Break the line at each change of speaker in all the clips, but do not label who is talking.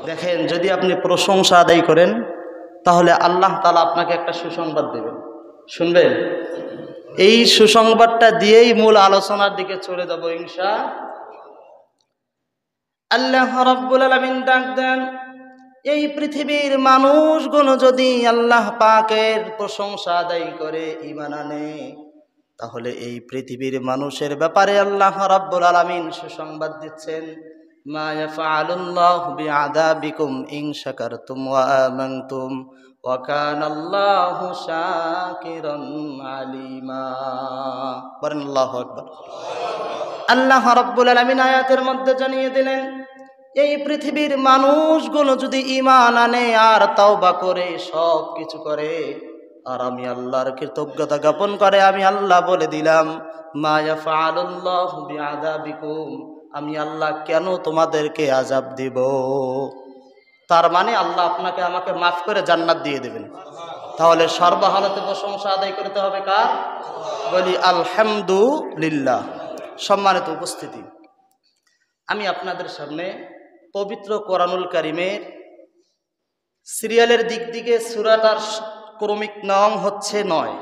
দেখেন, যদি আপনি প্রশংসা আদায় করেন তাহলে আল্লাহ তাআলা আপনাকে একটা সুসংবাদ দেবেন, শুনবেন? এই সুসংবাদটা দিয়েই মূল আলোচনার দিকে চলে যাব ইনশাআল্লাহ। আল্লাহ রাব্বুল আলামিন ডাক দেন, এই পৃথিবীর মানুষগুলো যদি আল্লাহ পাকের প্রশংসা আদায় করে ঈমান আনে, তাহলে এই পৃথিবীর মানুষের ব্যাপারে আল্লাহ রাব্বুল আলামিন সুসংবাদ দিচ্ছেন, মা ইয়াফআলুল্লাহু বিআযাবিকুম ইন শাকারতুম ওয়া আমানতুম ওয়া কানাল্লাহু শাকিরান আলিমা। বলেন আল্লাহু আকবার। আল্লাহ রাব্বুল আলামিন আয়াতের মধ্যে জানিয়ে দিলেন, এই পৃথিবীর মানুষগুলো যদি ঈমান আনে আর তাওবা করে সব কিছু করে আর আমি আল্লাহর কৃতজ্ঞতা জ্ঞাপন করে, আমি আল্লাহ বলে দিলাম, মা ইয়াফআলুল্লাহু বিআযাবিকুম, আমি আল্লাহ কেন তোমাদেরকে আযাব দিব। তার মানে আল্লাহ আপনাকে আমাকে মাফ করে জান্নাত দিয়ে দেবেন। তাহলে সর্বহালতে প্রশংসা আদায় করতে হবে কার? বলি আলহামদুলিল্লাহ। সম্মানিত উপস্থিতি, আমি আপনাদের সামনে পবিত্র কোরআনুল কারীমের সিরিয়ালের দিক দিকে সূরাটার ক্রমিক নং হচ্ছে 9।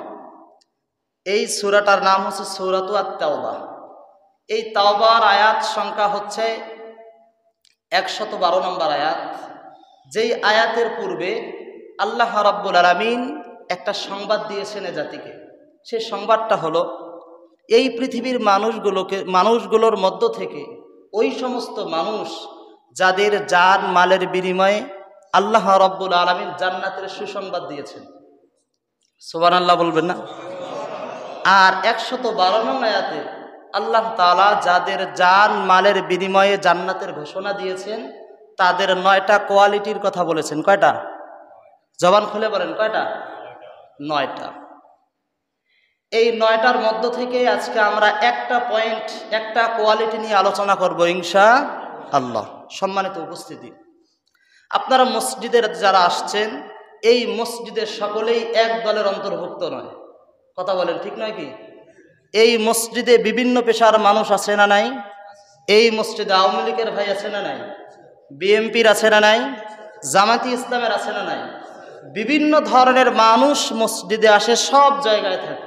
এই সূরাটার নাম হচ্ছে সূরাতু আত-তাওবা। এই তাওবার আয়াত সংখ্যা হচ্ছে 112 নম্বর আয়াত। যেই আয়াতের পূর্বে আল্লাহ রাব্বুল আলামিন একটা সংবাদ দিয়েছেন এ জাতিকে। সেই সংবাদটা হলো, এই পৃথিবীর মানুষগুলোর মধ্য থেকে ওই সমস্ত মানুষ যাদের জান মালের বিনিময়ে আল্লাহ রাব্বুল আলামিন জান্নাতের সুসংবাদ দিয়েছেন। সুবহানাল্লাহ বলবেন না? আর 112 নং আয়াতে আল্লাহ তাআলা যাদের জান মালের বিনিময়ে জান্নাতের ঘোষণা দিয়েছেন তাদের 9টা কোয়ালিটির কথা বলেছেন। কয়টা? জবান খুলে বলেন, কয়টা? 9টা। এই 9টার মধ্য থেকে আজকে আমরা একটা পয়েন্ট, একটা কোয়ালিটি নিয়ে আলোচনা করব ইনশাআল্লাহ। সম্মানিত উপস্থিতি, আপনারা মসজিদের যারা আসছেন, এই মসজিদের সকলেই এক দলের অন্তর্ভুক্ত নয়। কথা বলেন, ঠিক নয় কি? এই মসজিদে বিভিন্ন পেশার মানুষ আছে না নাই? এই মসজিদে আওয়ামী লীগের ভাই আছে না নাই? বিএনপির আছে না নাই? জামাতি ইসলামের আছে না নাই? বিভিন্ন ধরনের মানুষ মসজিদে আসে, সব জায়গায় থাকে।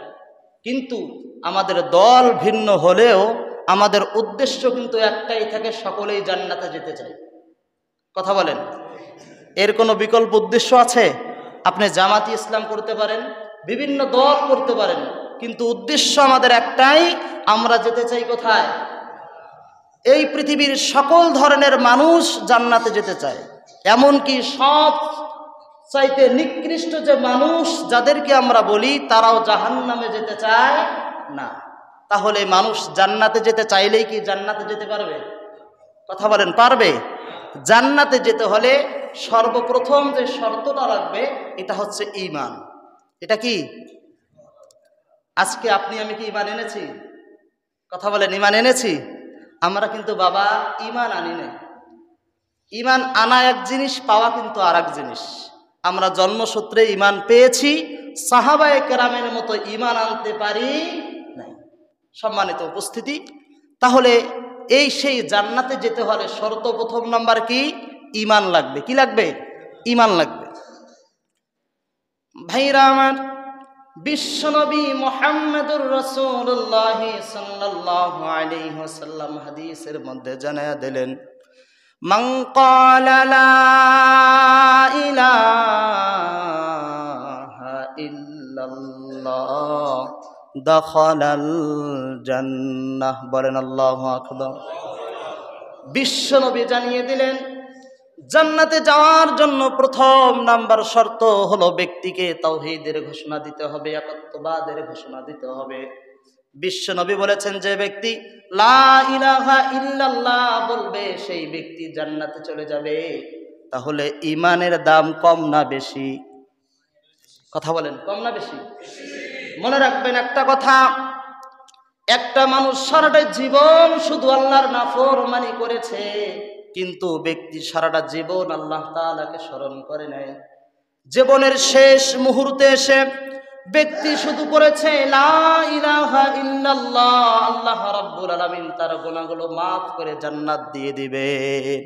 কিন্তু আমাদের দল ভিন্ন হলেও আমাদের উদ্দেশ্য কিন্তু একটাই থাকে, সকলেই জান্নাতে যেতে চায়। কথা বলেন, এর কোনো বিকল্প উদ্দেশ্য আছে? আপনি জামাতি ইসলাম করতে পারেন, বিভিন্ন দল করতে পারেন, কিন্তু উদ্দেশ্য আমাদের একটাই, আমরা যেতে চাই কোথায়? এই পৃথিবীর সকল ধরনের মানুষ জান্নাতে যেতে চায়। এমনকি সব চাইতে নিকৃষ্ট যে মানুষ যাদেরকে আমরা বলি, তারাও জাহান্নামে যেতে চায় না। তাহলে মানুষ জান্নাতে যেতে চাইলেই কি জান্নাতে যেতে পারবে? কথা বলেন, পারবে? জান্নাতে যেতে হলে সর্বপ্রথম যে শর্তটা লাগবে এটা হচ্ছে ঈমান। এটা কি? আজকে আপনি আমি কি ঈমান এনেছি? কথা বলেন, ঈমান এনেছি? আমরা কিন্তু বাবা ঈমান আনি না। ঈমান আনা এক জিনিস, পাওয়া কিন্তু আর এক জিনিস। আমরা জন্মসূত্রে ঈমান পেয়েছি, সাহাবায়ে কেরামের মতো ঈমান আনতে পারি নাই। সম্মানিত উপস্থিতি, তাহলে এই সেই জান্নাতে যেতে হলে সর্বপ্রথম নাম্বার কি? ঈমান লাগবে। কি লাগবে? ঈমান লাগবে। ভাইরা আমার, বিশ্বনবী মুহাম্মদুর রাসূলুল্লাহ সাল্লাল্লাহু আলাইহি ওয়াসাল্লাম হাদিসের মধ্যে জানায়া দিলেন, মান ক্বালা লা ইলাহা ইল্লাল্লাহ দাখালাল জান্নাহ। বলেন আল্লাহু আকবার। বিশ্বনবী জানিয়ে দিলেন, জান্নাতে যাওয়ার জন্য প্রথম নাম্বার শর্ত হলো ব্যক্তিকে তাওহীদের ঘোষণা দিতে হবে, একত্ববাদের ঘোষণা দিতে হবে। বিশ্বনবী বলেছেন, যে ব্যক্তি লা ইলাহা ইল্লাল্লাহ বলবে সেই ব্যক্তি জান্নাতে চলে যাবে। তাহলে ঈমানের দাম কম না বেশি? কথা বলেন, কম না বেশি? মনে রাখবেন একটা কথা, একটা মানুষ সারাটা জীবন শুধু আল্লাহর নাফরমানি করেছে, কিন্তু ব্যক্তি সারাটা জীবন আল্লাহ তাআলাকে স্মরণ করে নাই। জীবনের শেষ মুহূর্তে এসে ব্যক্তি শুধু করেছে লা ইলাহা ইল্লাল্লাহ, আল্লাহ রাব্বুল আলামিন তার গুনাহগুলো মাফ করে জান্নাত দিয়ে দিবেন।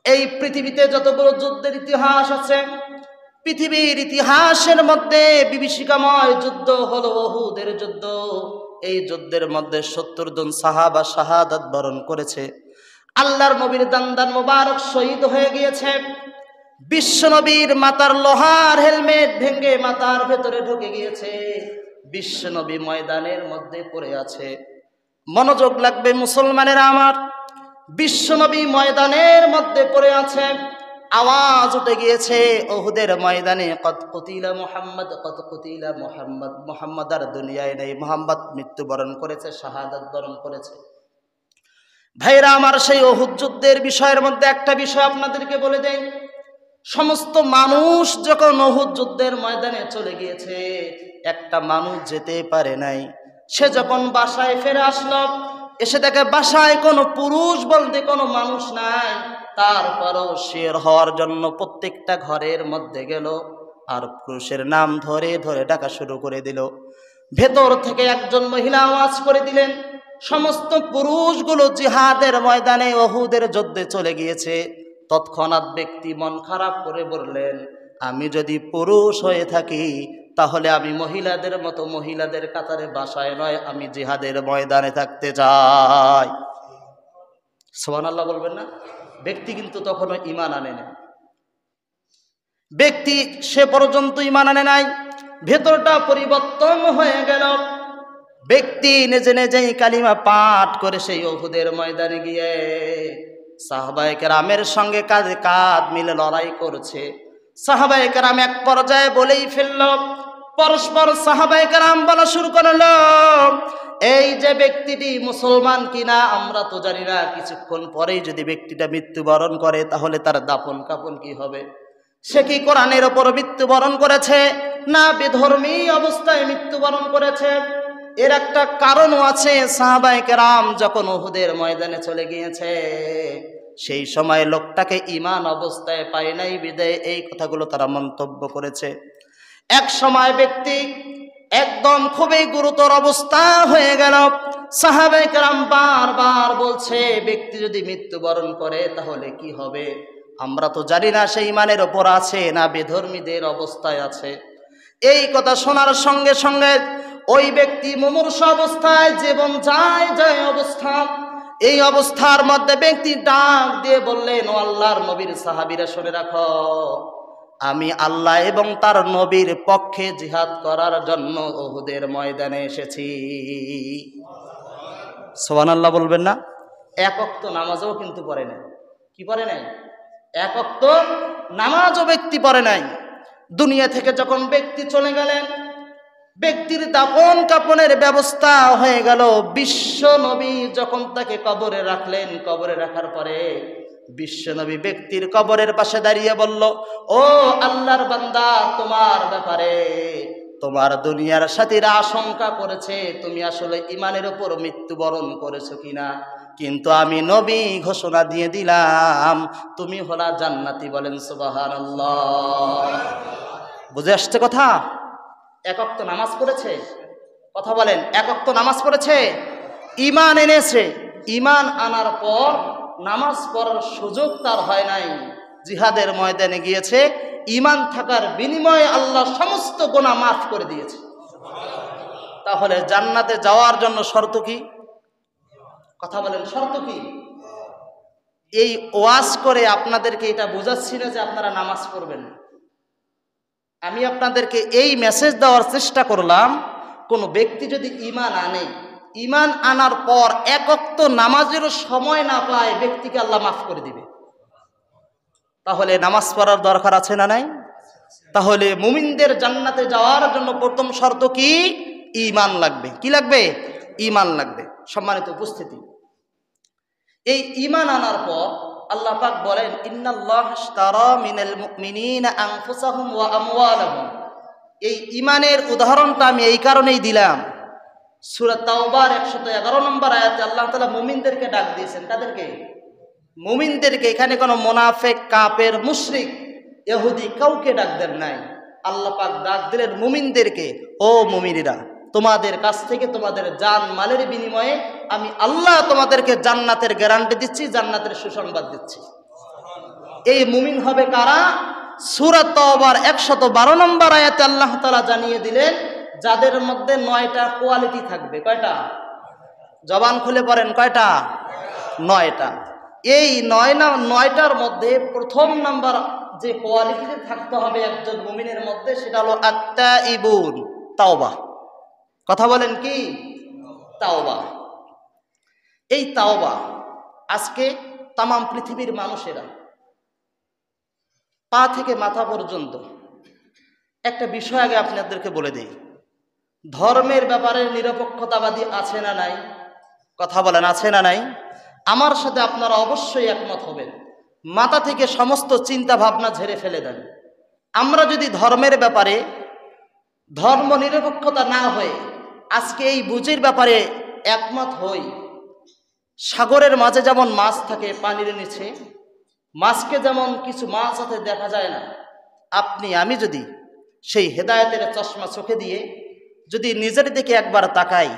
এই পৃথিবীতে যতগুলো যুদ্ধের ইতিহাস আছে, পৃথিবীর ইতিহাসের মধ্যে বিভীষিকাময় যুদ্ধ হলো উহুদের যুদ্ধ। এই যুদ্ধের মধ্যে 70 জন সাহাবা শাহাদাত বরণ করেছে। আল্লাহর নবীর দান্দান মোবারক শহীদ হয়ে গিয়েছে। বিশ্বনবীর মাথার লোহার হেলমেট ভেঙে মাথার ভেতরে ঢুকে গিয়েছে। বিশ্বনবী ময়দানের মধ্যে পড়ে আছে। মনোযোগ লাগবে মুসলমানের আমার। বিশ্বনবী ময়দানের মধ্যে পড়ে আছে। আওয়াজ উঠে গিয়েছে উহুদের ময়দানে, কত কুতিলা মুহাম্মদ, কত কুতিলা মুহাম্মদ। মুহাম্মদ আর দুনিয়ায় নেই, মুহাম্মদ মৃত্যুবরণ করেছে, শাহাদাত বরণ করেছে। ভাইরা আমার, সেই উহুদ যুদ্ধের বিষয়ের মধ্যে একটা বিষয় আপনাদেরকে বলে দেই। সমস্ত মানুষ যখন উহুদ যুদ্ধের ময়দানে চলে গিয়েছে, একটা মানুষ যেতে পারে নাই। সে যখন বাসায় ফিরে আসলো, এসে দেখে বাসায় কোনো পুরুষ বলতে কোনো মানুষ নাই। তারপরও শের হওয়ার জন্য প্রত্যেকটা ঘরের মধ্যে গেল আর পুরুষের নাম ধরে ধরে ডাকা শুরু করে দিল। ভেতর থেকে একজন মহিলা আওয়াজ করে দিলেন, সমস্ত পুরুষগুলো জিহাদের ময়দানে উহুদের যুদ্ধে চলে গিয়েছে। তৎক্ষণাৎ ব্যক্তি মন খারাপ করে বললেন, আমি যদি পুরুষ হয়ে থাকি তাহলে আমি মহিলাদের মতো মহিলাদের কাতারে বাসায় নয়, আমি জিহাদের ময়দানে থাকতে চাই। সুবহানাল্লাহ বলবেন না? ব্যক্তি কিন্তু তখনও ঈমান আনে নাই। ব্যক্তি সে পর্যন্ত ঈমান আনে নাই, ভেতরটা পরিবর্তন হয়ে গেল। ব্যক্তি নিজে নিজেই কালিমা পাঠ করে সেই উহুদের ময়দানে গিয়ে সাহাবায়ে কেরামের সঙ্গে কাঁধে কাঁধ মিলে লড়াই করছে। সাহাবায়ে কেরাম এক পর্যায়ে বলেই ফেলল, পরস্পর সাহাবায়ে কেরাম বলা শুরু করলো, এই যে ব্যক্তিটি মুসলমান কিনা আমরা তো জানি না। কিছুক্ষণ পরেই যদি ব্যক্তিটা মৃত্যুবরণ করে তাহলে তার দাফন কাফন কি হবে? সে কি কোরআনের ওপর মৃত্যুবরণ করেছে না বেধর্মী অবস্থায় মৃত্যুবরণ করেছে? এর একটা কারণও আছে। সাহাবায়ে কেরাম যখন উহুদের ময়দানে চলে গিয়েছে, সেই সময় লোকটাকে ঈমান অবস্থায় পায় নাই বিদায় এই কথাগুলো তারা মন্তব্য করেছে। এক সময় ব্যক্তি একদম খুবই গুরুতর অবস্থা হয়ে গেল। সাহাবায়ে কেরাম বারবার বলছে, ব্যক্তি যদি মৃত্যুবরণ করে তাহলে কি হবে? আমরা তো জানি না সে ঈমানের ওপর আছে না বেধর্মীদের অবস্থায় আছে। এই কথা শোনার সঙ্গে সঙ্গে ওই ব্যক্তি মুমূর্ষ অবস্থায়, জীবন যায় যায় অবস্থা, এই অবস্থার মধ্যে ব্যক্তি ডাক দিয়ে বললেন, ও আল্লাহর নবীর সাহাবীরা শুনে রাখো, আমি আল্লাহ এবং তার নবীর পক্ষে জিহাদ করার জন্য উহুদের ময়দানে এসেছি। সুবহানাল্লাহ বলবেন না? এক ওয়াক্ত নামাজও কিন্তু পড়ে নাই। কি পড়ে নাই? এক ওয়াক্ত নামাজও ব্যক্তি পড়ে নাই। দুনিয়া থেকে যখন ব্যক্তি চলে গেলেন, ব্যক্তির দাফন কাফনের ব্যবস্থা হয়ে গেল। বিশ্ব নবী যখন তাকে কবরে রাখলেন, কবরে রাখার পরে বিশ্বনবী ব্যক্তির কবরের পাশে দাঁড়িয়ে বলল, ও আল্লাহর বান্দা, তোমার ব্যাপারে তোমার দুনিয়ার সাথীরা আশঙ্কা করেছে তুমি আসলে ঈমানের উপর মৃত্যুবরণ করেছো কিনা, কিন্তু আমি নবী ঘোষণা দিয়ে দিলাম তুমি হলা জান্নাতি। বলেন সুবহানাল্লাহ। বুঝে আসছে কথা? এক ওয়াক্ত নামাজ পড়েছে, কথা বলেন, এক ওয়াক্ত নামাজ পড়েছে, ঈমান এনেছে। ঈমান আনার পর নামাজ পড়ার সুযোগ তার হয় নাই, জিহাদের ময়দানে গিয়েছে। ঈমান থাকার বিনিময়ে আল্লাহ সমস্ত গুনাহ মাফ করে দিয়েছে। তাহলে জান্নাতে যাওয়ার জন্য শর্ত কি? কথা বলেন, শর্ত কি? এই ওয়াজ করে আপনাদেরকে এটা বোঝাচ্ছি না যে আপনারা নামাজ পড়বেন। আমি আপনাদেরকে এই মেসেজ দেওয়ার চেষ্টা করলাম, কোনো ব্যক্তি যদি ঈমান আনে, ঈমান আনার পর এক ওয়াক্ত নামাজেরও সময় না পায়, ব্যক্তিকে আল্লাহ মাফ করে দিবে। তাহলে নামাজ পড়ার দরকার আছে না নাই? তাহলে মুমিনদের জান্নাতে যাওয়ার জন্য প্রথম শর্ত কি? ঈমান লাগবে। কি লাগবে? ঈমান লাগবে। সম্মানিত উপস্থিতি, এই ঈমান আনার পর আল্লাহ পাক বলেন, ইন্নাল্লাহ ইশতারা মিনাল মুমিনিনা আনফুসাহুম ওয়া আমওয়ালাহুম। এই ঈমানের উদাহরণটা আমি এই কারণেই দিলাম, সূরা তাওবার 111 নম্বর আয়াতে আল্লাহ তাআলা মুমিনদেরকে ডাক দিয়েছেন। কাদেরকে? মুমিনদেরকে। এখানে কোনো মুনাফিক, কাফের, মুশরিক, ইহুদি কাউকে ডাক দেন নাই। আল্লাহ পাক ডাক দিলেন মুমিনদেরকে, ও মুমিনেরা, তোমাদের কাছ থেকে তোমাদের জান মালের বিনিময়ে আমি আল্লাহ তোমাদেরকে জান্নাতের গ্যারান্টি দিচ্ছি, জান্নাতের সুসংবাদ দিচ্ছি। এই মুমিন হবে কারা? সূরা তাওবার 112 নম্বর আয়াতে আল্লাহ তাআলা জানিয়ে দিলেন যাদের মধ্যে 9টা কোয়ালিটি থাকবে। কয়টা? জবান খুলে পড়েন, কয়টা? 9টা। এই 9টার মধ্যে প্রথম নাম্বার যে কোয়ালিটিতে থাকতে হবে একজন মুমিনের মধ্যে সেটা হলো আত-তাইবুন, তাওবা। কথা বলেন কি? তাওবা। এই তাওবা আজকে তাম পৃথিবীর মানুষেরা পা থেকে মাথা পর্যন্ত একটা বিষয় আগে আপনাদেরকে বলে দিই, ধর্মের ব্যাপারে নিরপেক্ষতাবাদী আছে না নাই? কথা বলেন, আছে না নাই? আমার সাথে আপনারা অবশ্যই একমত হবেন। মাথা থেকে সমস্ত চিন্তা ভাবনা ঝেড়ে ফেলে দেন। আমরা যদি ধর্মের ব্যাপারে ধর্ম নিরপেক্ষতা না হয়ে আজকে এই বুঝের ব্যাপারে একমত হই, সাগরের মাঝে যেমন মাছ থাকে পানির নিচে, মাছকে যেমন কিছু মাছ হাতে দেখা যায় না, আপনি আমি যদি সেই হেদায়েতের চশমা চোখে দিয়ে যদি নিজের দিকে একবার তাকাই,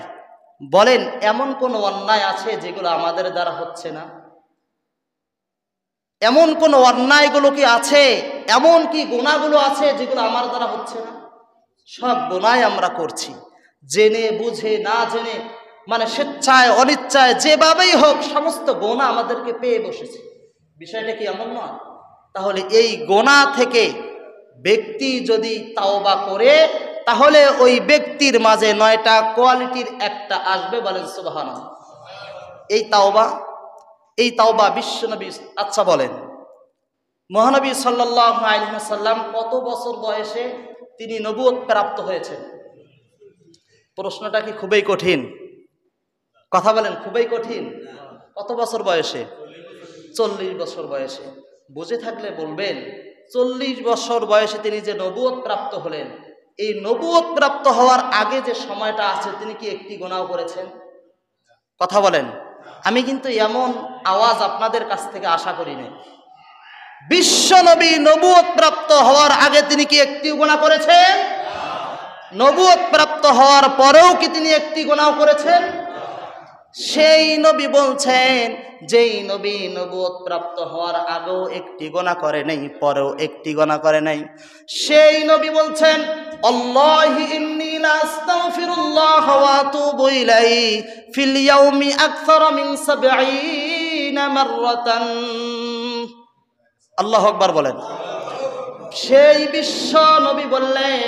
বলেন এমন কোন অন্যায় আছে যেগুলো আমাদের দ্বারা হচ্ছে না? এমন কোন অন্যায়গুলো কি আছে, এমন কি গুনাহগুলো আছে যেগুলো আমার দ্বারা হচ্ছে না? সব গুনাহ আমরা করছি, জেনে বুঝে না জেনে, মানে স্বেচ্ছায় অনিচ্ছায় যেভাবেই হোক সমস্ত গুনাহ আমাদেরকে পেয়ে বসেছে। বিষয়টা কি এমন নয়? তাহলে এই গুনাহ থেকে ব্যক্তি যদি তাওবা করে তাহলে ওই ব্যক্তির মাঝে 9টা কোয়ালিটির একটা আসবে। বলেন সুবহানাল্লাহ। এই তাওবা বিশ্বনবী, আচ্ছা বলেন মহানবী সাল্লাল্লাহু আলাইহি ওয়াসাল্লাম কত বছর বয়সে তিনি নবুয়ত প্রাপ্ত হয়েছেন? প্রশ্নটা কি খুবই কঠিন? কথা বলেন, খুবই কঠিন। কত বছর বয়সে? 40 বছর বয়সে। বুঝে থাকলে বলবেন 40 বছর বয়সে তিনি যে নবুয়ত প্রাপ্ত হলেন, এই নবুয়ত প্রাপ্ত হওয়ার আগে যে সময়টা আছে তিনি কি একটি গুনাহ করেছেন? কথা বলেন। আমি কিন্তু এমন আওয়াজ আপনাদের কাছ থেকে আশা করি না। বিশ্বনবী নবুয়ত প্রাপ্ত হওয়ার আগে তিনি কি একটি গুনাহ করেছেন? নবুয়ত প্রাপ্ত হওয়ার পরেও কি তিনি একটি গুনাহ করেছেন? সেই নবী বলছেন, যেই নবী নবুয়ত প্রাপ্ত হওয়ার আগেও একটি গুনাহ করে নাই, পরেও একটি গুনাহ করে নাই, সেই নবী বলছেন আল্লাহি ইন্নী লা আস্তাগফিরুল্লাহ ওয়া আতুবু ইলাইহি ফিল ইয়াউমি আকসারা মিন 70 মাররাতান। আল্লাহু আকবার বলেন। সেই বিশ্ব নবী বললেন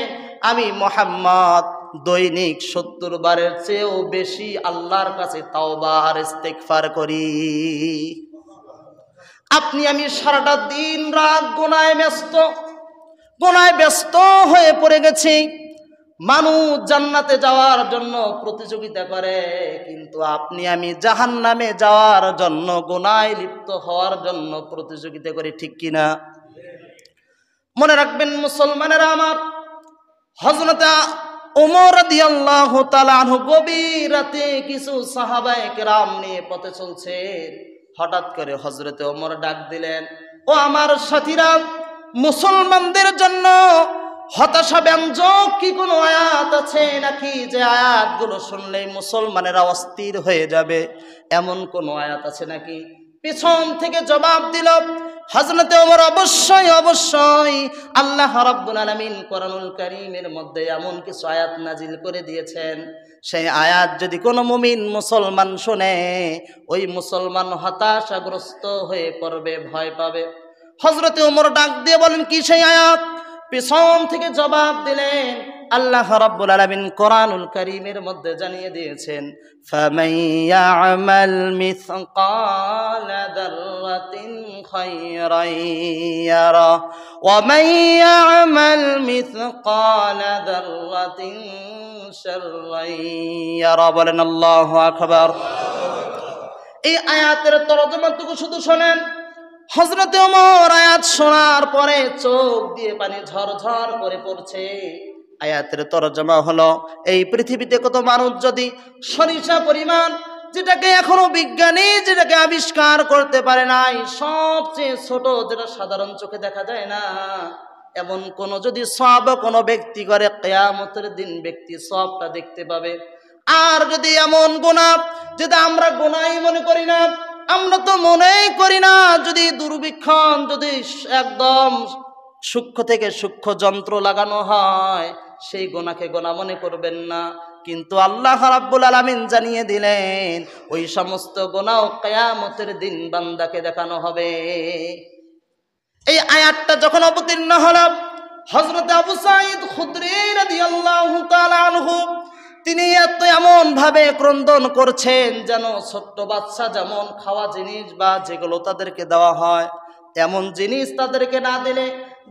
আমি মুহাম্মদ দৈনিক 70 বারের চেয়েও বেশি আল্লাহর কাছে তাওবা আর ইস্তেগফার করি। আপনি আমি সারাটা দিন রাত গুনাহে ব্যস্ত হয়ে পড়ে গেছি। মানুষ জান্নাতে যাওয়ার জন্য প্রতিযোগিতা করে, কিন্তু আপনি আমি জাহান্নামে যাওয়ার জন্য, গুনাহে লিপ্ত হওয়ার জন্য প্রতিযোগিতা করি, ঠিক কিনা? মনে রাখবেন মুসলমানেরা আমার, হযরত ওমর রাদিয়াল্লাহু তাআলা আনহু গভীর রাতে কিছু সাহাবায়ে কেরাম নিয়ে পথে চলছেন। হঠাৎ করে হযরত ওমর ডাক দিলেন, ও আমার সাথীরা, মুসলমানদের জন্য হতাশা ব্যঞ্জক কি কোনো আয়াত আছে নাকি যে আয়াতগুলো শুনলেই মুসলমানেরা অস্থির হয়ে যাবে? এমন কোন আয়াত আছে নাকি? পিছন থেকে জবাব দিল হযরত ওমর, অবশ্যই আল্লাহ রাব্বুল আলামিন কোরআনুল কারীমের মধ্যে এমন কিছু আয়াত নাজিল করে দিয়েছেন, সেই আয়াত যদি কোনো মুমিন মুসলমান শুনে, ওই মুসলমান হতাশাগ্রস্ত হয়ে পড়বে, ভয় পাবে। হযরত ওমর ডাক দিয়ে বলেন, কি সেই আয়াত? পিছন থেকে জবাব দিলেন, আল্লাহ রাব্বুল আলামিন কোরআনুল কারীমের মধ্যে জানিয়ে দিয়েছেন, ফামান ইয়ামাল মিসকালা যাররাতিন খায়রান ইয়ারা ওয়া মান ইয়ামাল মিসকালা যাররাতিন শাররান ইয়ারা। বলেন আল্লাহু আকবার। এই আয়াতের তরজমাটুকু শুধু শোনেন। হযরত ওমর আয়াত শোনার পরে চোখ দিয়ে পানি ঝরঝর করে পড়ছে। আয়াতের তরজমা হলো, এই পৃথিবীতে কত মানুষ যদি সরিষা পরিমাণ, যেটাকে এখনো বিজ্ঞানী যেটাকে আবিষ্কার করতে পারে নাই, সবচেয়ে ছোট যেটা সাধারণ চোখে দেখা যায় না, এমন কোন যদি সওয়াব কোনো ব্যক্তি করে, কিয়ামতের দিন ব্যক্তি সওয়াবটা দেখতে পাবে। আর যদি এমন গুনাহ যেটা আমরা গুনাহই মনে করি না, আমরা তো মনেই করি না, যদি দূরবীক্ষণ যদি একদম সূক্ষ্ম থেকে সূক্ষ্ম যন্ত্র লাগানো হয় সেই গোনাকে গোনা মনে করবেন না, কিন্তু আল্লাহ রাব্বুল আলামিন জানিয়ে দিলেন ওই সমস্ত গোনাও কিয়ামতের দিন বান্দাকে দেখানো হবে। এই আয়াতটা যখন অবতীর্ণ হলো, হযরত আবু সাঈদ খুদরি রাদিয়াল্লাহু তাআলা আনহু তিনি এমন ভাবে ক্রন্দন করছেন যেন ছোট্ট বাচ্চা যেমন খাওয়া জিনিস বা যেগুলো তাদেরকে দেওয়া হয় এমন জিনিস তাদেরকে না দিলে,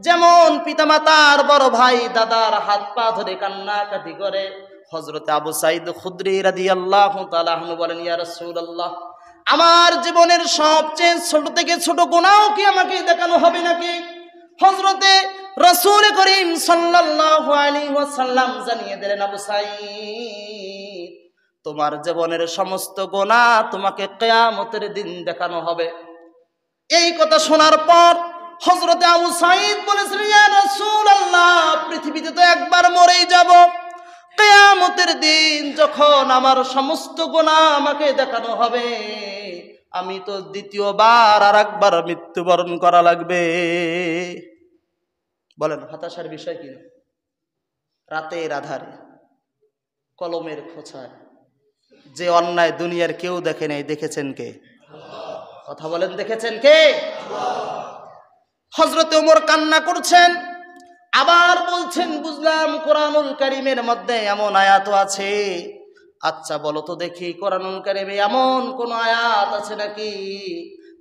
যেমন পিতামাতার বড় ভাই দাদার হাত পা ধরে কান্নাকাটি করে, হযরত আবু সাঈদ খুদরি রাদিয়াল্লাহু তাআলা আনহু বলেন, ইয়া রাসূলুল্লাহ, আমার জীবনের সবচেয়ে ছোট থেকে ছোট গুনাহ কি আমাকে দেখানো হবে নাকি? হযরতে রাসূল করিম সাল্লাল্লাহু আলাইহি ওয়াসাল্লাম জানিয়ে দিলেন, আবু সাঈদ, তোমার জীবনের সমস্ত গুনাহ তোমাকে কিয়ামতের দিন দেখানো হবে। এই কথা শোনার পর হযরতে আবু সাঈদ বলেছিলেন, ইয়া রাসূলুল্লাহ, পৃথিবীতে তো একবার মরেই যাব, কিয়ামতের দিন যখন আমার সমস্ত গুনাহ আমাকে দেখানো হবে, আমি তো দ্বিতীয়বার আর একবার মৃত্যুবরণ করা লাগবে। বলেন হতাশার বিষয় কি? রাতের আধারে কলমের খোঁচায় যে অন্যায় দুনিয়ার কেউ দেখে নাই, দেখেছেন কে? কথা বলেন, দেখেছেন কে? হযরত ওমর কান্না করছেন, আবার বলছেন, বুঝলাম কোরআনুল কারীমের মধ্যে এমন আয়াত আছে, আচ্ছা বলো তো দেখি কোরআনুল কারীমে এমন কোন আয়াত আছে নাকি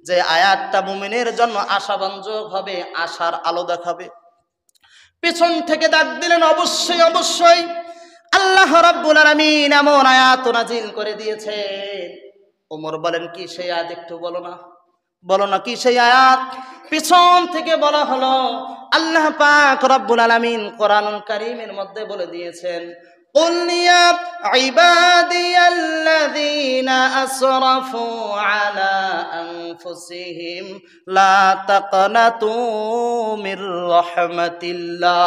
যে আয়াতটা মুমিনের জন্য আশাব্যঞ্জক হবে, আশার আলো দেখাবে? পেছন থেকে ডাক দিলেন, অবশ্যই অবশ্যই আল্লাহ রাব্বুল আলামিন এমন আয়াত নাজিল করে দিয়েছেন। ওমর বলেন, কি সেই আয়াত একটু বলো না, বলো না কি সেই আয়াত? পিছন থেকে বলা হলো, আল্লাহ পাক রব্বুল আলামিন কোরআনুল কারীমের মধ্যে বলে দিয়েছেন, কুল ইয়া ইবাদিয়াল্লাযীনা আসরাফু আলা আনফুসিহিম লা তাকনাতু মির রাহমাতিল্লাহ।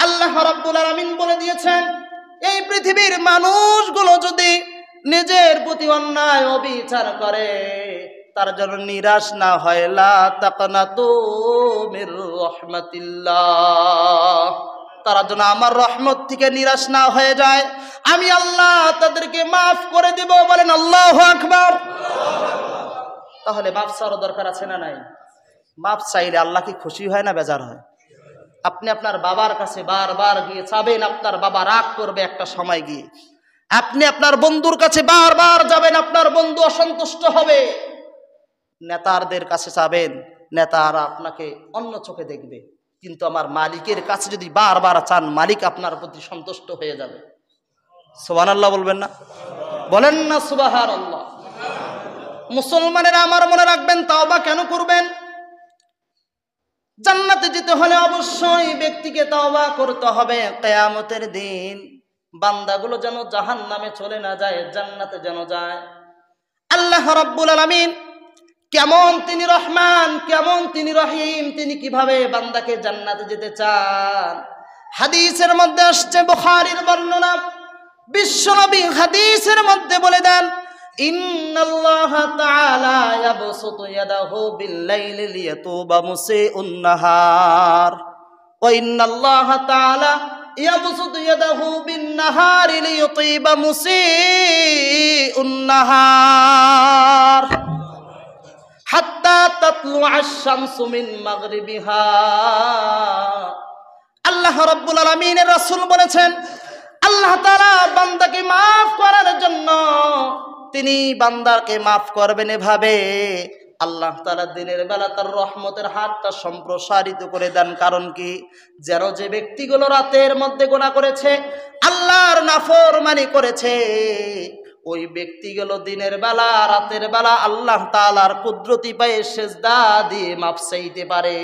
আল্লাহ রাব্বুল আলামিন বলে দিয়েছেন, এই পৃথিবীর মানুষগুলো যদি নিজের প্রতি অন্যায় অবিচার করে তার জন্য নিরাশ না হয়, লা তাকনাতু মির রাহমাতিল্লাহ, তারা যেন আমার রহমত থেকে নিরাশ না হয়ে যায়, আমি আল্লাহ তাদেরকে মাফ করে দেব। বলেন আল্লাহু আকবার। তাহলে মাফ চাওয়ার দরকার আছে না নাই? মাফ চাইলে আল্লাহ কি খুশি হয় না বেজার হয়? আপনি আপনার বাবার কাছে বারবার গিয়ে চাবেন, আপনার বাবা রাগ করবে একটা সময় গিয়ে। আপনি আপনার বন্ধুর কাছে বারবার যাবেন, আপনার বন্ধু অসন্তুষ্ট হবে। নেতাদের কাছে চাবেন, নেতারা আপনাকে অন্য চোখে দেখবে, কিন্তু আমার মালিকের কাছে যদি বারবার চান, মালিক আপনার প্রতি সন্তুষ্ট হয়ে যাবে। সুবহানাল্লাহ বলবেন না? বলেন না সুবহানাল্লাহ। মুসলমানেরা আমার মনে রাখবেন, তাওবা কেন করবেন? জান্নাতে যেতে হলে অবশ্যই ব্যক্তিকে তাওবা করতে হবে। কিয়ামতের দিন বান্দাগুলো যেন জাহান্নামে চলে না যায়, জান্নাতে যেন যায়। আল্লাহ রাব্বুল আলামিন কেমন তিনি রহমান, কেমন তিনি রহিম, তিনি কিভাবে বান্দাকে জান্নাতে যেতে চান। হাদিসের মধ্যে আসছে, বুখারীর বর্ণনা, বিশ্বনবী হাদিসের মধ্যে বলে দেন, ইন্নাল্লাহা তাআলা ইয়াবসুতু ইয়াদাহু বিল-লাইলি লিয়াতুবা মুসিউন নাহার ওয়া ইন্নাল্লাহা তাআলা ইয়াবসুতু ইয়াদাহু বিন-নাহারি লিয়ুতিবা মুসিউন নাহার হাত্তা তাতলুআ আশ-শামসু মিন মাগরিবিহা। আল্লাহ রাব্বুল আলামিনের রাসূল বলেছেন, আল্লাহ তাআলা বান্দাকে মাফ করার জন্য তিনি বান্দাকে মাফ করবেন এভাবে, আল্লাহ তাআলা দিনের বেলা তার রহমতের হাতটা সম্প্রসারিত করে দেন। কারণ কি? যেন যে ব্যক্তিগুলো রাতের মধ্যে গুনাহ করেছে, আল্লাহর নাফরমানি করেছে, ওই ব্যক্তিগুলো দিনের বেলা রাতের বেলা আল্লাহ তাআলার কুদরতি পায়ে সেজদা দিয়ে মাফ চাইতে পারে।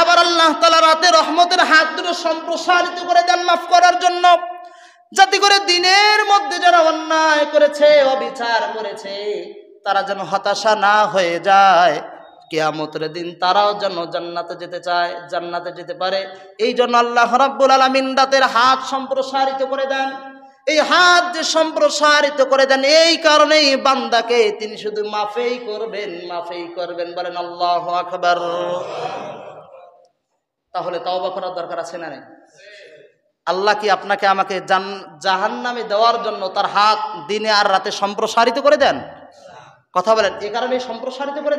আবার আল্লাহ তাআলা রাতে রহমতের হাত দুটো সম্প্রসারিত করে দেন মাফ করার জন্য, যাতে করে দিনের মধ্যে যারা অন্যায় করেছে, অবিচার করেছে, তারা যেন হতাশা না হয়ে যায়, কিয়ামতের দিন তারাও যেন জান্নাতে যেতে চায়, জান্নাতে যেতে পারে। এই জন্য আল্লাহ রাব্বুল আলামিন রাতের হাত সম্প্রসারিত করে দেন। এই হাত যে সম্প্রসারিত করে দেন, এই কারণেই বান্দাকে তিনি শুধু মাফেই করবেন। বলেন আল্লাহু আকবার। তাহলে তওবা করার দরকার আছে না নাই? আল্লাহ কি আপনাকে আমাকে জাহান্নামে দেওয়ার জন্য তার হাত দিনে আর রাতে সম্প্রসারিত করে দেন? কথা বলেন, এ কারণে সম্প্রসারিত করে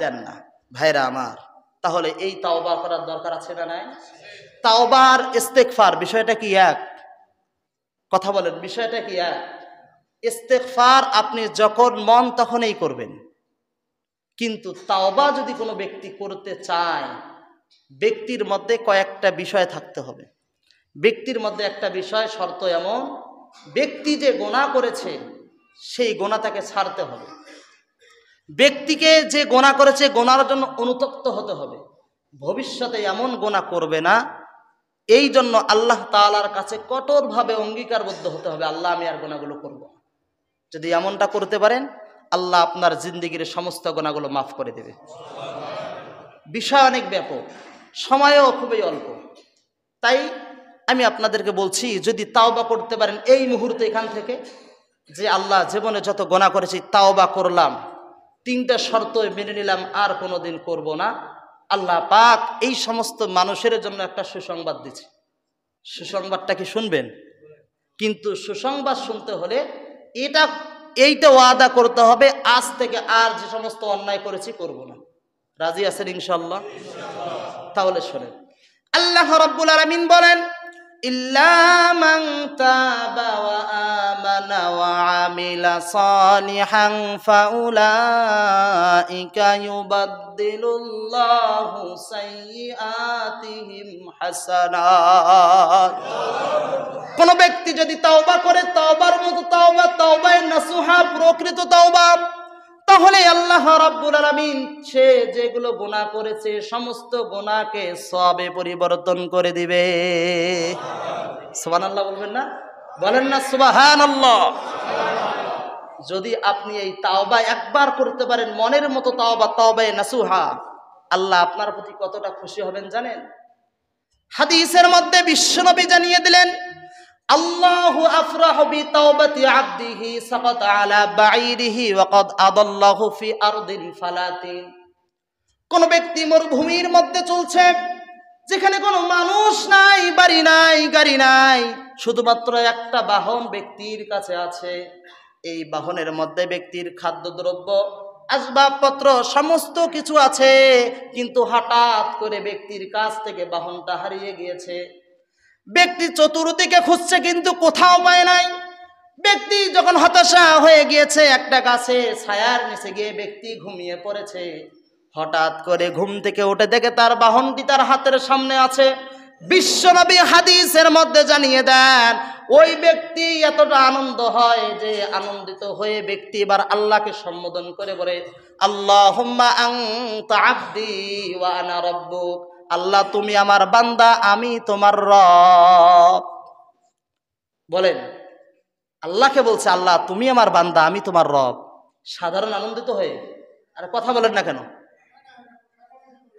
দেন না। ভাইরা আমার, তাহলে এই তওবা করার দরকার আছে না নাই? তাওবার ইস্তেগফার বিষয়টা কি এক? কথা বলেন, বিষয়টা কি এক? ইস্তেগফার আপনি যখন মন তখনই করবেন, কিন্তু তাওবা যদি কোনো ব্যক্তি করতে চায়, ব্যক্তির মধ্যে কয়েকটা বিষয় থাকতে হবে। ব্যক্তির মধ্যে একটা বিষয় শর্ত এমন, ব্যক্তি যে গুনাহ করেছে সেই গুনাহ তাকে ছাড়তে হবে। ব্যক্তিকে যে গুনাহ করেছে গুনার জন্য অনুতপ্ত হতে হবে, ভবিষ্যতে এমন গুনাহ করবে না। এই জন্য আল্লাহ তাআলার কাছে কঠোরভাবে অঙ্গীকারবদ্ধ হতে হবে, আল্লাহ আমি আর গুনাহগুলো করব না। যদি এমনটা করতে পারেন, আল্লাহ আপনার জিন্দেগির সমস্ত গুনাহগুলো মাফ করে দেবে। বিষয় অনেক ব্যাপক, সময়ও খুবই অল্প। তাই আমি আপনাদেরকে বলছি, যদি তাওবা করতে পারেন এই মুহূর্তে এখান থেকে, যে আল্লাহ জীবনে যত গুনাহ করেছি তাওবা করলাম, 3টা শর্ত মেনে নিলাম, আর কোনোদিন করব না। আল্লাহ পাক এই সমস্ত মানুষের জন্য একটা সুসংবাদ দিচ্ছে। সুসংবাদটা কি শুনবেন? কিন্তু সুসংবাদ শুনতে হলে এইটা ওয়াদা করতে হবে, আজ থেকে আর যে সমস্ত অন্যায় করেছি করব না। রাজি আছেন ইনশাআল্লাহ? তাহলে শোনেন, আল্লাহ রাব্বুল আলামিন বলেন, ইল্লা মান তাবা ওয়া আমানা ওয়া আমিলা সালিহান ফাউলাইকা ইউবাদদিলুল্লাহু সাইয়্যাতিহিম হাসানাত। কোন ব্যক্তি যদি তওবা করে, তওবার মতো তওবা, তওবায়ে নাসুহা, প্রকৃত তওবা, তাহলে আল্লাহ রাব্বুল আলামিন সে যেগুলো গুনাহ করেছে সমস্ত গুনাহকে সওয়াবে পরিবর্তন করে দিবে। সুবহানাল্লাহ বলবেন না? বলেন না সুবহানাল্লাহ। যদি আপনি এই তাওবা একবার করতে পারেন, মনের মতো তাওবা, তাওবায়ে নাসুহা, আল্লাহ আপনার প্রতি কতটা খুশি হবেন জানেন? হাদিসের মধ্যে বিশ্বনবী জানিয়ে দিলেন, আল্লাহু আফরাহু বিতাওবাতি আবদিহি সাকাতা আলা বাঈরিহি ওয়া ক্বাদ আদাল্লাহু ফি আরদিন ফালাতিন। কোন ব্যক্তি মরুভূমির মধ্যে চলছে, যেখানে কোনো মানুষ নাই, বাড়ি নাই, গাড়ি নাই, শুধুমাত্র একটা বাহন ব্যক্তির কাছে আছে। এই বাহনের মধ্যে ব্যক্তির খাদ্যদ্রব্য, আসবাবপত্র সমস্ত কিছু আছে, কিন্তু হঠাৎ করে ব্যক্তির কাছ থেকে বাহনটা হারিয়ে গিয়েছে। ব্যক্তি চতুর্দিকে খুঁজছে কিন্তু কোথাও পায় নাই। ব্যক্তি যখন হতাশা হয়ে গিয়েছে, একটা গাছে ছায়ার নিচে গিয়ে ব্যক্তি ঘুমিয়ে পড়েছে। হঠাৎ করে ঘুম থেকে উঠে দেখে তার বাহনটি তার হাতের সামনে আছে। বিশ্বনবী হাদিসের মধ্যে জানিয়ে দেন, ওই ব্যক্তি এতটা আনন্দ হয় যে আনন্দিত হয়ে ব্যক্তি এবার আল্লাহকে সম্বোধন করে বলে, আল্লাহুম্মা আনতা আবদি ওয়া আনা রাব্বুক। আল্লাহ তুমি আমার বান্দা, আমি তোমার রব। বলেন, আল্লাহকে বলছে, আল্লাহ তুমি আমার বান্দা, আমি তোমার রব। সাধারণ আনন্দিত হয়ে? আর কথা বলেন না কেন?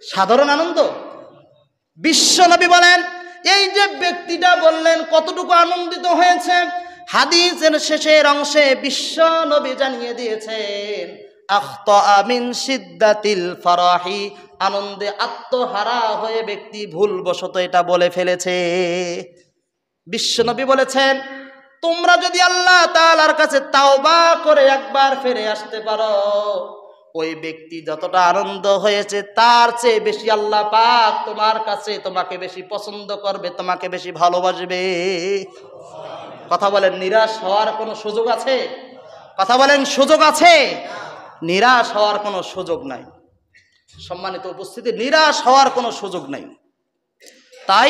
সাধারণ আনন্দ? বিশ্বনবী বলেন, এই যে ব্যক্তিটা বললেন কতটুকু আনন্দিত হয়েছে, হাদিসের শেষের অংশে বিশ্বনবী জানিয়ে দিয়েছেন, আখতা মিন শিদ্দাতিল ফারাহি, আনন্দে আত্মহারা হয়ে ব্যক্তি ভুলবশত এটা বলে ফেলেছে। বিশ্বনবী বলেছেন, তোমরা যদি আল্লাহ তাআলার কাছে তাওবা করে একবার ফিরে আসতে পারো, ওই ব্যক্তি যতটা আনন্দ হয়েছে তার চেয়ে বেশি আল্লাহ পাক তোমার কাছে তোমাকে বেশি পছন্দ করবে, তোমাকে বেশি ভালোবাসবে। কথা বলেন, নিরাশ হওয়ার কোনো সুযোগ আছে? কথা বলেন, সুযোগ আছে? নিরাশ হওয়ার কোনো সুযোগ নাই। সম্মানিত উপস্থিতি, নিরাশ হওয়ার কোনো সুযোগ নাই। তাই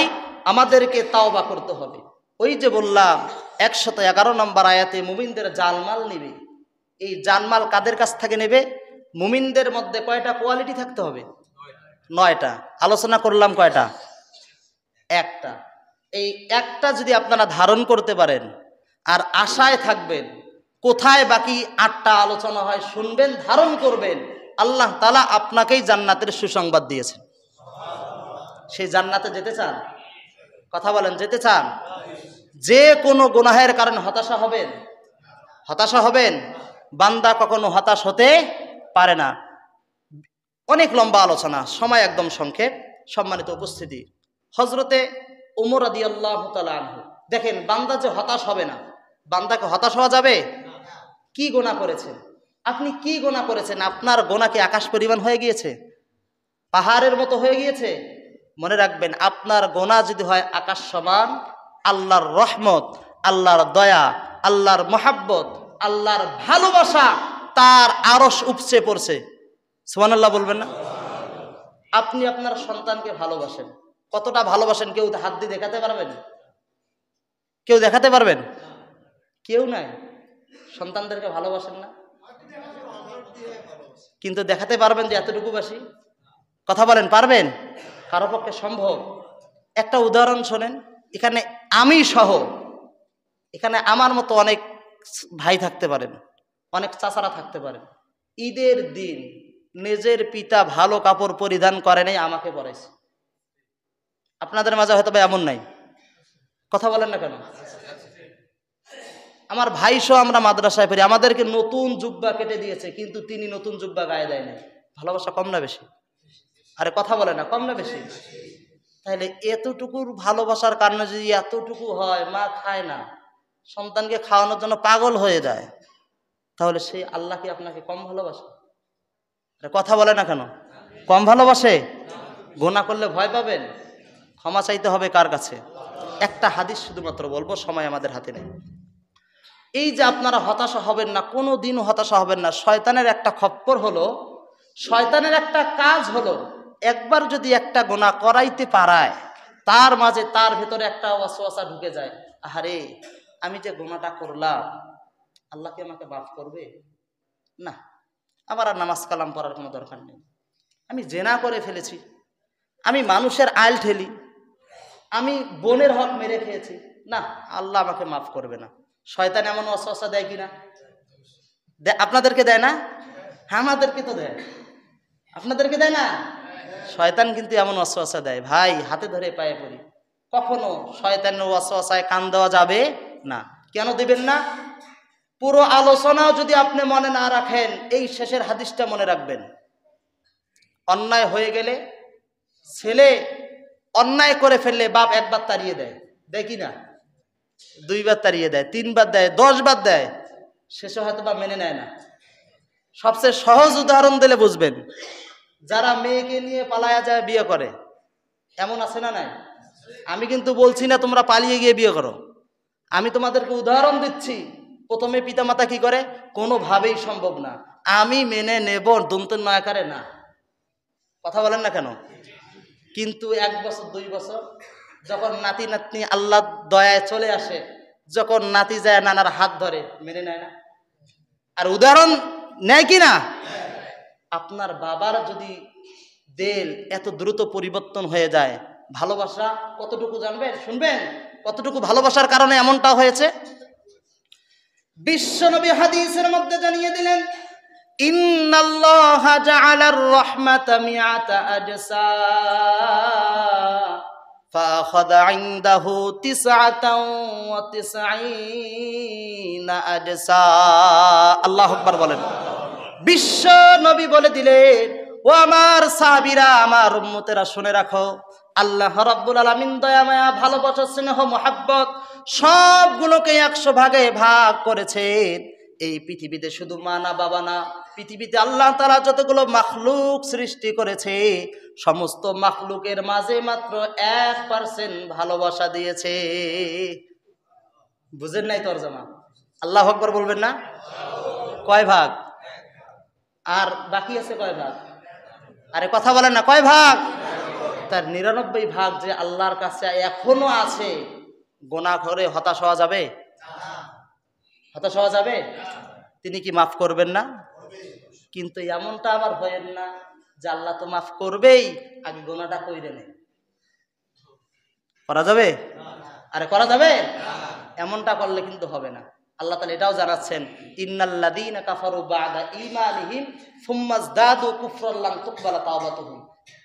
আমাদেরকে তাওবা করতে হবে। ওই যে বললাম 111 নম্বর আয়াতে মুমিনদের জানমাল নেবে। এই জানমাল কাদের কাছ থেকে নেবে? মুমিনদের মধ্যে কয়টা কোয়ালিটি থাকতে হবে? 9টা। আলোচনা করলাম কয়টা? একটা। এই একটা যদি আপনারা ধারণ করতে পারেন আর আশায় থাকবেন, কোথায় বাকি 8টা আলোচনা হয় শুনবেন, ধারণ করবেন, আল্লাহ তাআলা আপনাকেই জান্নাতের সুসংবাদ দিয়েছেন। সেই জান্নাতে যেতে চান? কথা বলেন, যেতে চান? যে কোনো গুনাহের কারণে হতাশা হবেন? হতাশা হবেন? বান্দা কখনো হতাশ হতে পারে না। অনেক লম্বা আলোচনা, সময় একদম সংক্ষেপ। সম্মানিত উপস্থিতি, হজরতে ওমর রাদিয়াল্লাহু তাআলা আনহু, দেখেন বান্দা যে হতাশ হবে না, বান্দাকে হতাশ হওয়া যাবে? কি গোনা করেছেন আপনি? কি গোনা করেছেন? আপনার গোনা কি আকাশ পরিমাণ হয়ে গিয়েছে? পাহাড়ের মতো হয়ে গিয়েছে? মনে রাখবেন, আপনার গোনা যদি হয় আকাশ সমান, আল্লাহর রহমত, আল্লাহর দয়া, আল্লাহর মহাব্বত, আল্লাহর ভালোবাসা তার আরশ উপচে পড়ছে। সুবহানাল্লাহ বলবেন না? আপনি আপনার সন্তানকে ভালোবাসেন, কতটা ভালোবাসেন কেউ হাত দিয়ে দেখাতে পারবেন? কেউ দেখাতে পারবেন? কেউ নাই। সন্তানদেরকে ভালোবাসেন না, কিন্তু দেখাতে পারবেন যে এতটুকু বাসি? কথা বলেন, পারবেন? কারো পক্ষে সম্ভব? একটা উদাহরণ শোনেন, এখানে আমি সহ, এখানে আমার মতো অনেক ভাই থাকতে পারেন, অনেক চাচারা থাকতে পারেন। ঈদের দিন নিজের পিতা ভালো কাপড় পরিধান করে নাই, আমাকে পরাইছে। আপনাদের মাঝে হয়তো বা এমন নাই। কথা বলেন না কেন? আমার ভাই সহ আমরা মাদ্রাসায় পড়ি, আমাদেরকে নতুন জুব্বা কেটে দিয়েছে, কিন্তু তিনি নতুন জুব্বা গায়ে দেয় নাই। ভালোবাসা কম না বেশি? আরে কথা বলে না, কম না বেশি? তাহলে এতটুকুর ভালোবাসার কারণে যদি এতটুকু হয়, মা খায় না, সন্তানকে খাওয়ানোর জন্য পাগল হয়ে যায়, তাহলে সেই আল্লাহ কি আপনাকে কম ভালোবাসে? আরে কথা বলে না কেন? কম ভালোবাসে? গোনা করলে ভয় পাবেন? ক্ষমা চাইতে হবে কার কাছে? একটা হাদিস শুধুমাত্র বলবো, সময় আমাদের হাতে নেই। এই যে আপনারা হতাশা হবেন না, কোনো দিনও হতাশা হবেন না। শয়তানের একটা খপ্পর হলো, শয়তানের একটা কাজ হলো, একবার যদি একটা গোনা করাইতে পারায়, তার মাঝে তার ভেতরে একটা ওয়াসওয়াসা ঢুকে যায়, আহারে আমি যে গোনাটা করলাম, আল্লাহ কি আমাকে মাফ করবে? না, আবার আর নামাজ কালাম পড়ার কোনো দরকার নেই। আমি জেনা করে ফেলেছি, আমি মানুষের আইল ঠেলি, আমি বোনের হক মেরে খেয়েছি, না, আল্লাহ আমাকে মাফ করবে না। শয়তান এমন ওয়াসওয়াসা দেয় কিনা? আপনাদেরকে দেয় না? আমাদেরকে তো দেয়। আপনাদেরকে দেয় না? শয়তান কিন্তু এমন ওয়াসওয়াসা দেয়, ভাই হাতে ধরে পায়ে পড়ি, কখনো শয়তানের ওয়াসওয়াসায় কান দেওয়া যাবে না। কেন দিবেন না? পুরো আলোচনাও যদি আপনি মনে না রাখেন, এই শেষের হাদিসটা মনে রাখবেন। অন্যায় হয়ে গেলে, ছেলে অন্যায় করে ফেললে বাপ একবার তাড়িয়ে দেয়, দেয় কি না? দুইবার তাড়িয়ে দেয়, তিনবার দেয়, 10 বার দেয়, শেষে হয়তো বা মেনে নেয় না। সবচেয়ে সহজ উদাহরণ দিলে বুঝবেন, যারা মেয়েকে নিয়ে পালায়া যায় বিয়ে করে, এমন আছে না নাই? আমি কিন্তু বলছি না তোমরা পালিয়ে গিয়ে বিয়ে করো, আমি তোমাদেরকে উদাহরণ দিচ্ছি। প্রথমে পিতামাতা কি করে? কোনোভাবেই সম্ভব না, আমি মেনে নেব, দুমতুন নয়াকারে না। কথা বলেন না কেন? কিন্তু 1 বছর 2 বছর যখন নাতি নাতনি আল্লাহ দয়ায় চলে আসে, যখন নাতি যায় নানার হাত ধরে, মেনে নেয় না? আর উদাহরণ নেয় কি না? আপনার বাবার যদি দেল এত দ্রুত পরিবর্তন হয়ে যায়, ভালোবাসা কতটুকু জানবেন? শুনবেন কতটুকু ভালোবাসার কারণে এমনটা হয়েছে। বিশ্বনবী হাদিসের মধ্যে জানিয়ে দিলেন, ইন্নাল্লাহা জাআলার রাহমাতা মিআতা আজসা ফাআখাযা ইনদাহু 99 আজসা। আল্লাহু আকবার বলেন। বিশ্ব নবী বলে দিলেন, ও আমার সাহাবীরা, আমার উম্মতেরা শুনে রাখো, আল্লাহ রাব্বুল আলামিন দয়া মায়া ভালোবাসা স্নেহ মহাব্বত সবগুলোকে 100 ভাগে ভাগ করেছেন। এই পৃথিবীতে শুধু মা না বাবা না, পৃথিবীতে আল্লাহ তাআলা যতগুলো মাখলুক সৃষ্টি করেছে, সমস্ত মাখলুকের মাঝে মাত্র 1% ভালোবাসা দিয়েছে। বুঝেন নাই তরজমা? আল্লাহু আকবার বলবেন না? কয় ভাগ? আর বাকি আছে কয় ভাগ? আরে কথা বলেন না, কয় ভাগ? তার 99 ভাগ যে আল্লাহর কাছে এখনো আছে। গোনাহ করে হতাশ হওয়া যাবে? হতাশ হওয়া যাবে? তিনি কি মাফ করবেন না? কিন্তু এমনটা আবার হয়েন না যে আল্লাহ তো মাফ করবেই, আগে গোনাটা কইরে নেই। করা যাবে? আরে করা যাবে? এমনটা করলে কিন্তু হবে না। আল্লাহ তাআলা এটাও জানাচ্ছেন, ইন্নাল্লাযীনা কাফারু বা'দা ঈমানিহিম সুম্মাজদাদু কুফরান লাম তুকবালা তাওবাতুহুম।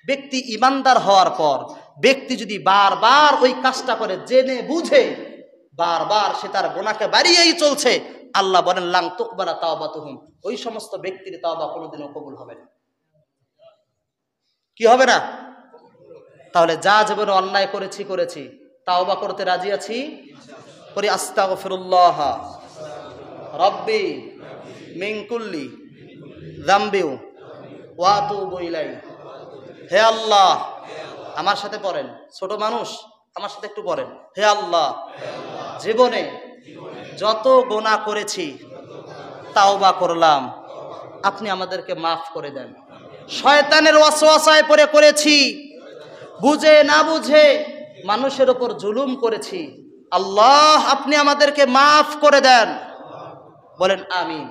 ব্যক্তি ঈমানদার হওয়ার পর ব্যক্তি যদি বারবার ওই কাজটা করে, জেনে বুঝে বারবার সে তার গুনাহকে বাড়িয়েই চলছে, আল্লাহ বলেন লাং তুকবালা তাওবাতুহুম, ওই সমস্ত ব্যক্তির তাওবা কোনোদিনও কবুল হবে না। কি হবে না? তাহলে যা জীবনে অন্যায় করেছি, তাওবা করতে রাজি আছি, করি আস্তাগফিরুল্লাহ রব্বি মিন কুল্লি যামবি ওয়া আতুবু ইলাইহি। হে আল্লাহ, আমার সাথে পড়েন, ছোট মানুষ আমার সাথে একটু পড়েন, হে আল্লাহ, জীবনে যত গুনাহ করেছি তাওবা করলাম, আপনি আমাদেরকে মাফ করে দেন। শয়তানের ওয়াসওয়াসায় পড়ে করেছি, বুঝে না বুঝে মানুষের উপর জুলুম করেছি, আল্লাহ আপনি আমাদেরকে মাফ করে দেন। বলেন আমিন।